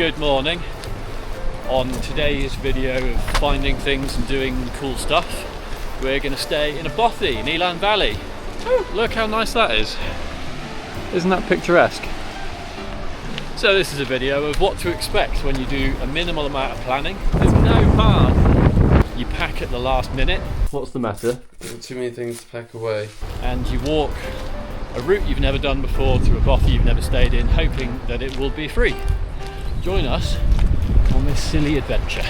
Good morning. On today's video of finding things and doing cool stuff, we're going to stay in a bothy in Elan Valley. Oh, look how nice that is. Isn't that picturesque? So this is a video of what to expect when you do a minimal amount of planning. There's no path. You pack at the last minute. What's the matter? Too many things to pack away. And you walk a route you've never done before to a bothy you've never stayed in, hoping that it will be free. Join us on this silly adventure.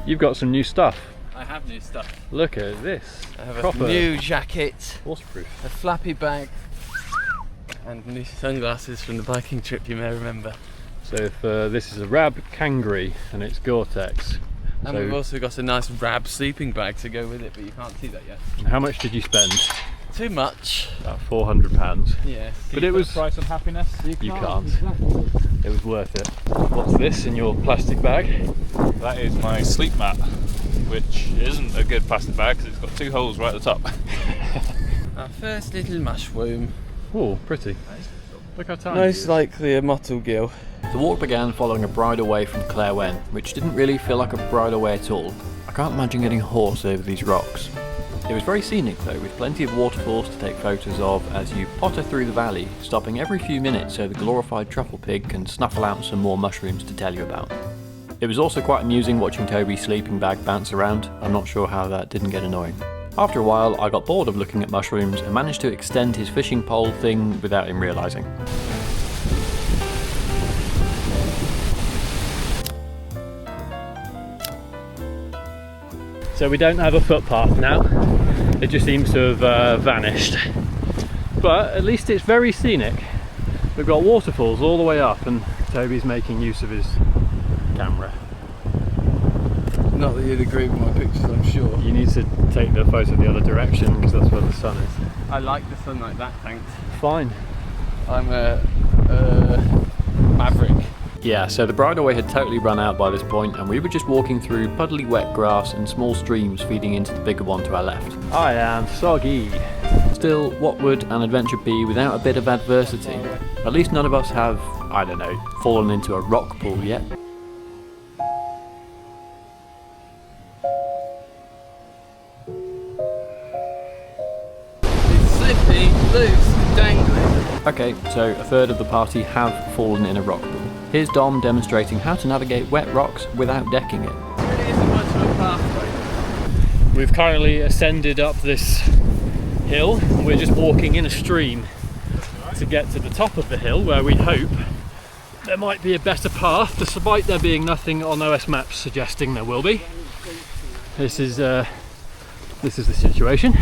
You've got some new stuff. I have new stuff. Look at this. I have a new jacket, waterproof, a flappy bag, and new sunglasses from the biking trip you may remember. So if this is a Rab Kangri and it's Gore-Tex. And we've also got a nice Rab sleeping bag to go with it, but you can't see that yet. How much did you spend? Too much. About £400. Yes. But it was price on happiness. You can't. It was worth it. What's this in your plastic bag? That is my sleep mat, which isn't a good plastic bag because it's got two holes right at the top. Our first little mushroom. Oh, pretty. Look how tiny. Most likely a mottle gill. The walk began following a bridleway from Clairwen, which didn't really feel like a bridleway at all. I can't imagine getting a horse over these rocks. It was very scenic though, with plenty of waterfalls to take photos of as you potter through the valley, stopping every few minutes so the glorified truffle pig can snuffle out some more mushrooms to tell you about. It was also quite amusing watching Toby's sleeping bag bounce around. I'm not sure how that didn't get annoying. After a while, I got bored of looking at mushrooms and managed to extend his fishing pole thing without him realising. So we don't have a footpath now, it just seems to have vanished. But at least it's very scenic. We've got waterfalls all the way up and Toby's making use of his camera. Not that you'd agree with my pictures, I'm sure. You need to take the photo the other direction because that's where the sun is. I like the sun like that, thanks. Fine. I'm a maverick. Yeah, so the bridleway had totally run out by this point and we were just walking through puddly wet grass and small streams feeding into the bigger one to our left. I am soggy. Still, what would an adventure be without a bit of adversity? At least none of us have, I don't know, fallen into a rock pool yet. It's slippy, loose, dangling. Okay, so a third of the party have fallen in a rock pool. Here's Dom demonstrating how to navigate wet rocks without decking it. There really isn't much of a pathway. We've currently ascended up this hill and we're just walking in a stream to get to the top of the hill where we hope there might be a better path, despite there being nothing on OS maps suggesting there will be. This is the situation.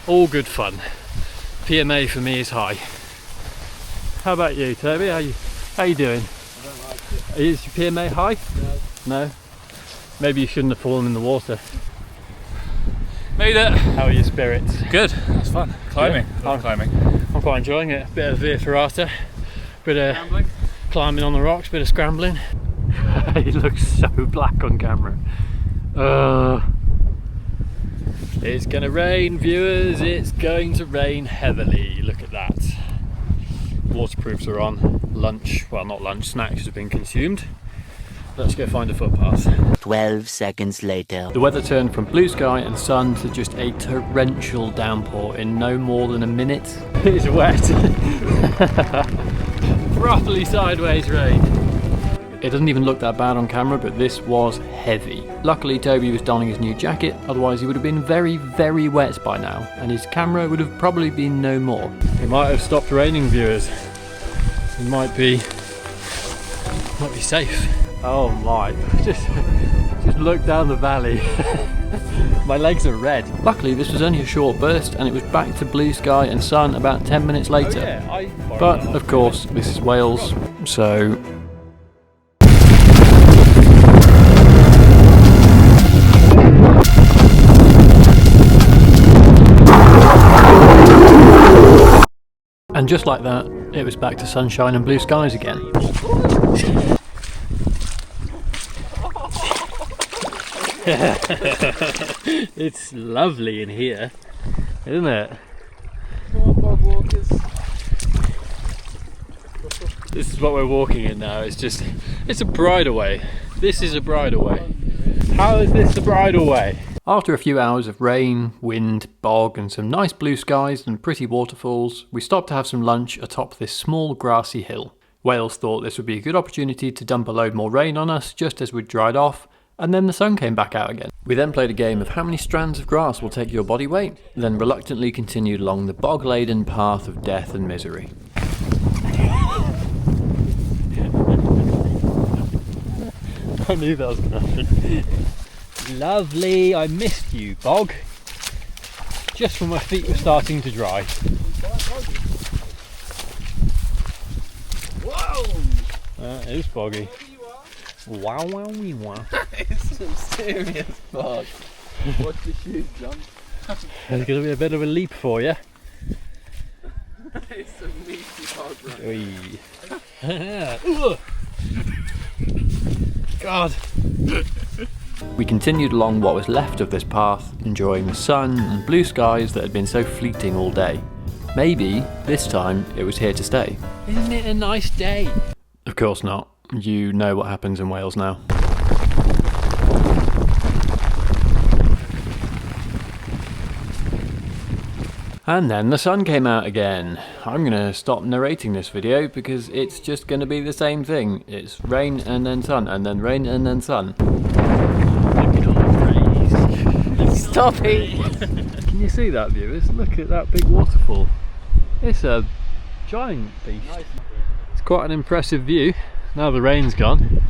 All good fun. PMA for me is high. How about you, Toby? How you doing? I don't like it. Is your PMA high? No. No? Maybe you shouldn't have fallen in the water. Made it. How are your spirits? Good. That's fun. Climbing. Yeah. Love climbing. I'm quite enjoying it. Bit of via ferrata, bit of Scrambling. climbing on the rocks, bit of scrambling. He looks so black on camera. It's gonna rain, viewers. It's going to rain heavily. Look at that. Waterproofs are on. Lunch, well, not lunch, snacks have been consumed. Let's go find a footpath. 12 seconds later. The weather turned from blue sky and sun to just a torrential downpour in no more than a minute. It's wet. Properly sideways rain. It doesn't even look that bad on camera, but this was heavy. Luckily Toby was donning his new jacket, otherwise he would have been very, very wet by now, and his camera would have probably been no more. It might have stopped raining, viewers. It might be safe. Oh my, just look down the valley. My legs are red. Luckily this was only a short burst and it was back to blue sky and sun about 10 minutes later. Oh, yeah, But of course this is Wales, so... And just like that, it was back to sunshine and blue skies again. It's lovely in here. isn't it? Come on, bog walkers. This is what we're walking in now. It's a bridleway. This is a bridleway. How is this a bridleway? After a few hours of rain, wind, bog and some nice blue skies and pretty waterfalls, we stopped to have some lunch atop this small grassy hill. Wales thought this would be a good opportunity to dump a load more rain on us just as we'd dried off, and then the sun came back out again. We then played a game of how many strands of grass will take your body weight, then reluctantly continued along the bog-laden path of death and misery. I knew that was going to happen. Lovely, I missed you, bog. Just when my feet were starting to dry. Whoa! That is boggy. Wow, wow, wee, wow. It's some serious bog. Watch the shoes, John. There's going to be a bit of a leap for you. It's some meaty bog, right? God. We continued along what was left of this path, enjoying the sun and blue skies that had been so fleeting all day. Maybe this time it was here to stay. Isn't it a nice day? Of course not. You know what happens in Wales now. And then the sun came out again. I'm going to stop narrating this video because it's just going to be the same thing. It's rain and then sun, and then rain and then sun. Look at all the rays. Stop it! Can you see that, viewers? Look at that big waterfall. It's a giant beast. It's quite an impressive view. Now the rain's gone,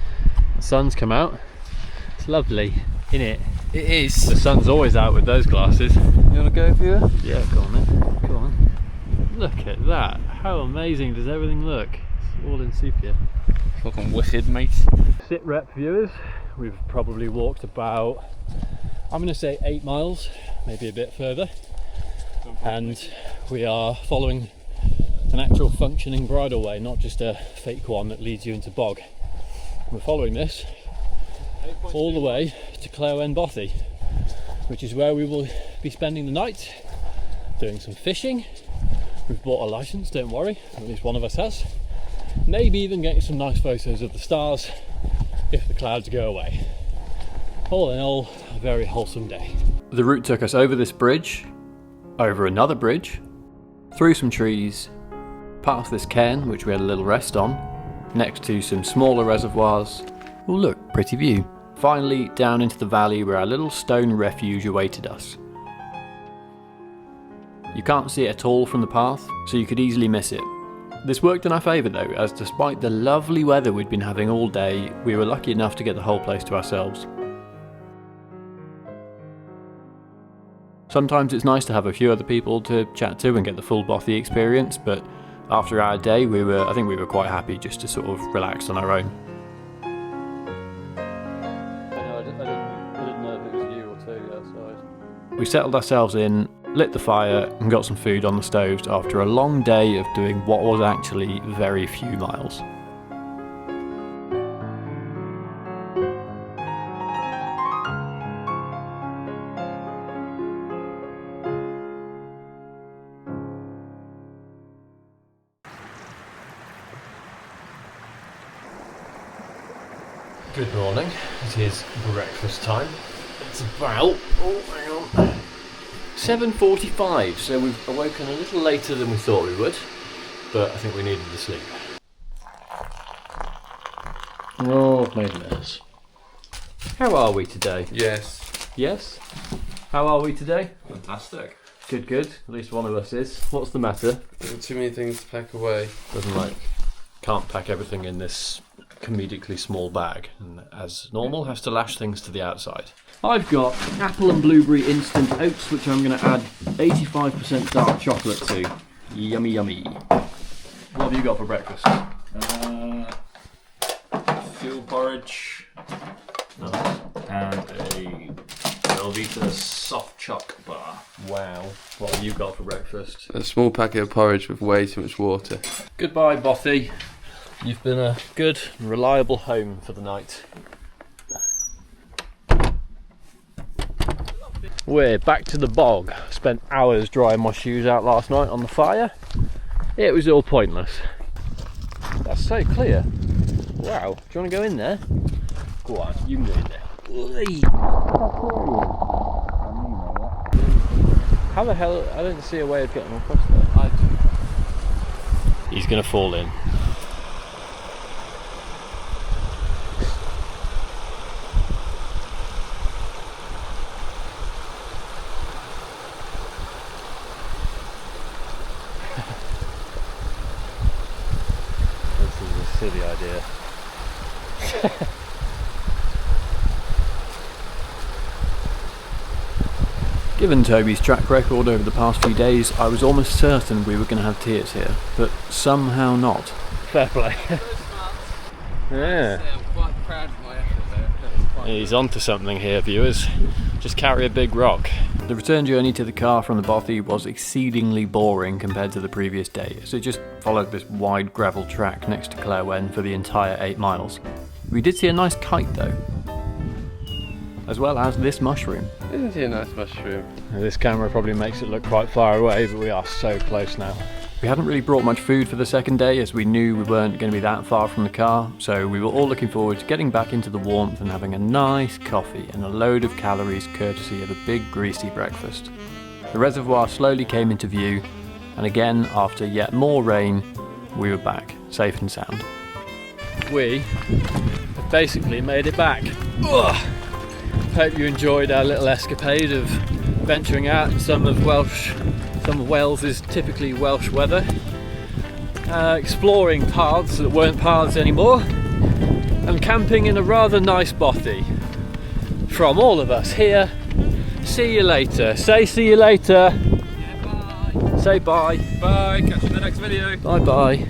the sun's come out. It's lovely, innit? It is. The sun's always out with those glasses. You want to go, viewer? Yeah, go on then. Go on. Look at that. How amazing does everything look? It's all in sepia. Fucking wicked, mate. Sit rep viewers. We've probably walked about, I'm going to say 8 miles, maybe a bit further. And we are following an actual functioning bridleway, not just a fake one that leads you into bog. We're following this all the way to Bothy, which is where we will be spending the night, doing some fishing. We've bought a license, don't worry, at least one of us has. Maybe even getting some nice photos of the stars if the clouds go away. All in all, a very wholesome day. The route took us over this bridge, over another bridge, through some trees, past this cairn which we had a little rest on, next to some smaller reservoirs. Oh look, pretty view. Finally down into the valley where our little stone refuge awaited us. You can't see it at all from the path, so you could easily miss it. This worked in our favour though, as despite the lovely weather we'd been having all day, we were lucky enough to get the whole place to ourselves. Sometimes it's nice to have a few other people to chat to and get the full Bothy experience, but after our day I think we were quite happy just to sort of relax on our own. I didn't know if it was you or Toby outside. We settled ourselves in, lit the fire and got some food on the stoves after a long day of doing what was actually very few miles. Good morning, it is breakfast time. It's about, 7:45, so we've awoken a little later than we thought we would, but I think we needed the sleep. Oh, I've made a mess. How are we today? Yes. Yes? How are we today? Fantastic. Good, good. At least one of us is. What's the matter? Too many things to pack away. Can't pack everything in this comedically small bag, and as normal has to lash things to the outside. I've got apple and blueberry instant oats, which I'm going to add 85% dark chocolate to. Yummy, yummy. What have you got for breakfast? Fuel porridge. Nice. And a Velveeta soft choc bar. Wow. What have you got for breakfast? A small packet of porridge with way too much water. Goodbye, Bothy. You've been a good and reliable home for the night. We're back to the bog. Spent hours drying my shoes out last night on the fire. It was all pointless. That's so clear. Wow, do you want to go in there? Go on, you can go in there. How the hell? I don't see a way of getting across there. I do. He's gonna fall in. This is a silly idea. Given Toby's track record over the past few days, I was almost certain we were going to have tears here, but somehow not. Fair play. Yeah. I'm quite proud of my effort there. He's onto something here, viewers. Just carry a big rock. The return journey to the car from the Bothy was exceedingly boring compared to the previous day, as it just followed this wide gravel track next to Clairwen for the entire 8 miles. We did see a nice kite though, as well as this mushroom. Isn't he a nice mushroom? This camera probably makes it look quite far away, but we are so close now. We hadn't really brought much food for the second day, as we knew we weren't going to be that far from the car, so we were all looking forward to getting back into the warmth and having a nice coffee and a load of calories courtesy of a big greasy breakfast. The reservoir slowly came into view, and again, after yet more rain, we were back, safe and sound. We have basically made it back. Ugh. Hope you enjoyed our little escapade of venturing out in some of Wales's typically Welsh weather, exploring paths that weren't paths anymore, and camping in a rather nice bothy. From all of us here, see you later. Say see you later. Yeah, bye. Say bye. Bye, catch you in the next video. Bye bye.